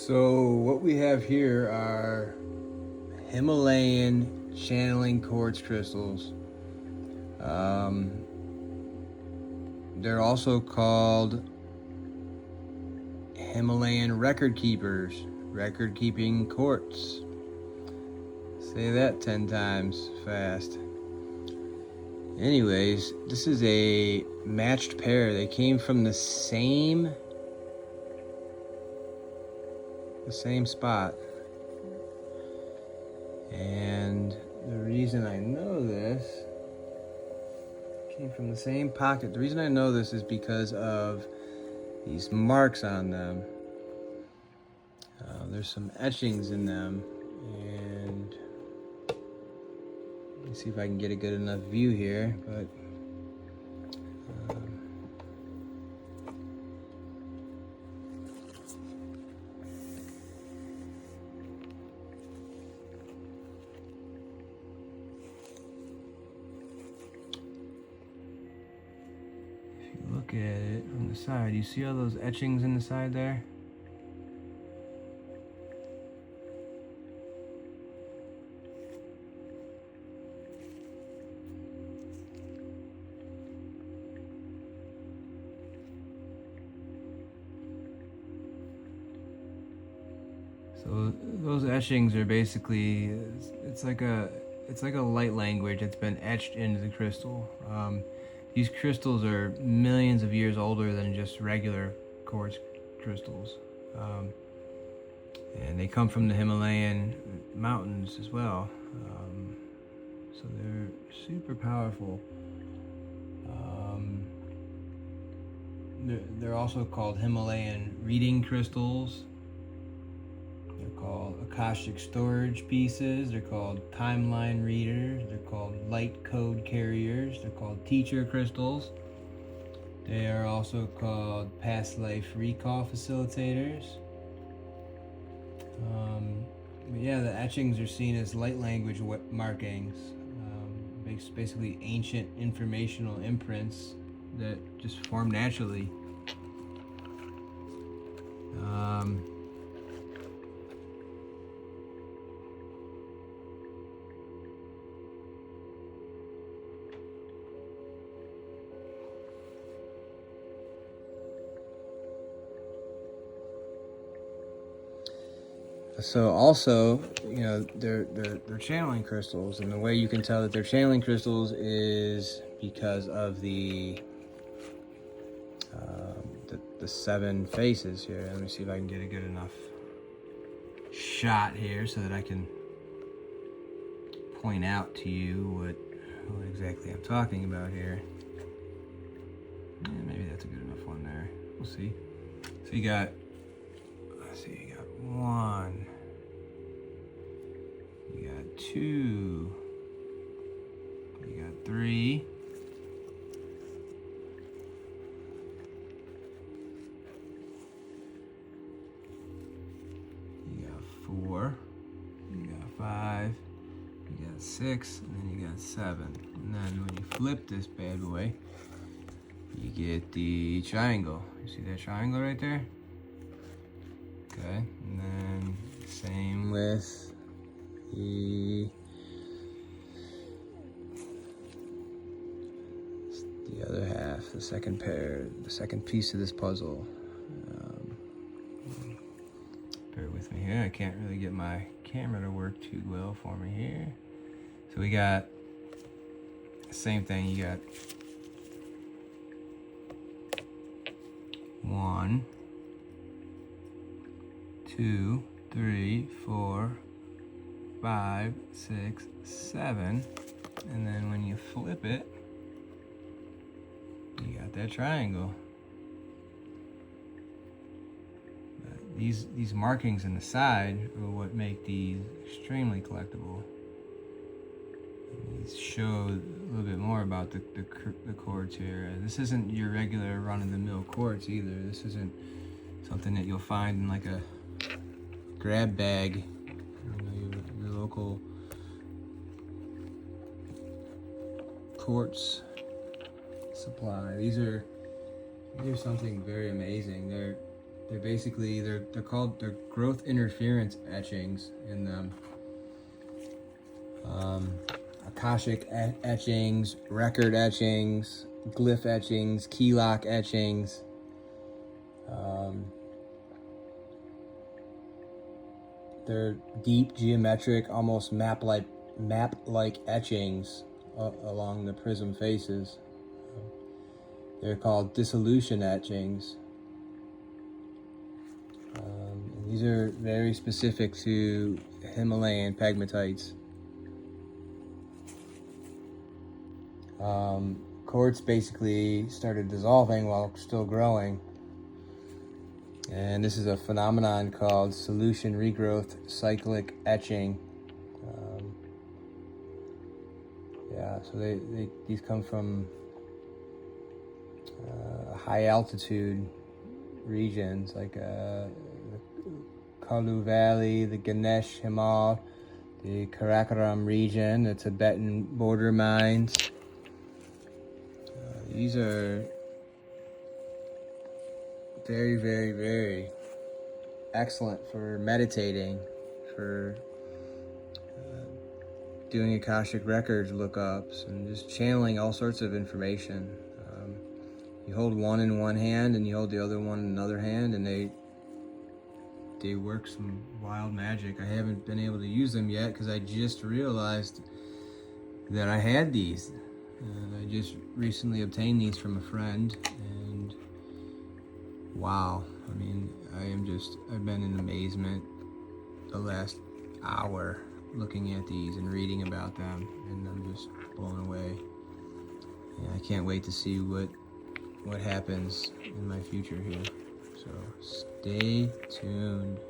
So what we have here are Himalayan channeling quartz crystals. They're also called Himalayan record keepers, record keeping quartz. Say that 10 times fast. Anyways, this is a matched pair. They came from the same spot. And the reason I know this came from the same pocket. The reason I know this is because of these marks on them. There's some etchings in them, and let me see if I can get a good enough view here, but if you look at it from the side, you see all those etchings in the side there? So those etchings are basically, it's like a light language that's been etched into the crystal. These crystals are millions of years older than just regular quartz crystals. And they come from the Himalayan mountains as well. So they're super powerful. They're also called Himalayan reading crystals. They're called Akashic storage pieces. They're called timeline readers. They're called light code carriers. They're called teacher crystals. They are also called past life recall facilitators. But yeah, the etchings are seen as light language markings. Basically ancient informational imprints that just form naturally. So also, you know, they're channeling crystals, and the way you can tell that they're channeling crystals is because of the 7 faces here. Let me see if I can get a good enough shot here so that I can point out to you what exactly I'm talking about here. Yeah, maybe that's a good enough one there. We'll see. So you got, let's see, you got 1, you got 2, you got 3, you got 4, you got 5, you got 6, and then you got 7. And then when you flip this bad boy, you get the triangle. You see that triangle right there? Okay, and then same with the other half, the second pair, the second piece of this puzzle. Bear with me here. I can't really get my camera to work too well for me here. So we got the same thing. You got 1, 2, 3, 4, 5, 6, 7, and then when you flip it, you got that triangle. But these markings in the side are what make these extremely collectible. And these show a little bit more about the quartz here. This isn't your regular run-of-the-mill quartz either. This isn't something that you'll find in like a grab bag, you know, your local quartz supply. These are something very amazing. They're basically, they're growth interference etchings in them. Akashic etchings, record etchings, glyph etchings, key lock etchings. They're deep geometric, almost map-like etchings along the prism faces. They're called dissolution etchings. And these are very specific to Himalayan pegmatites. Quartz basically started dissolving while still growing. And this is a phenomenon called solution regrowth cyclic etching. So these come from high altitude regions like the Kalu Valley, the Ganesh Himal, the Karakoram region, the Tibetan border mines. These are very, very, very excellent for meditating, for doing Akashic Records lookups, and just channeling all sorts of information. You hold one in one hand and you hold the other one in another hand, and they work some wild magic. I haven't been able to use them yet because I just realized that I had these. And I just recently obtained these from a friend, and wow, I mean, I've been in amazement the last hour looking at these and reading about them, and I'm just blown away. And I can't wait to see what happens in my future here. So stay tuned.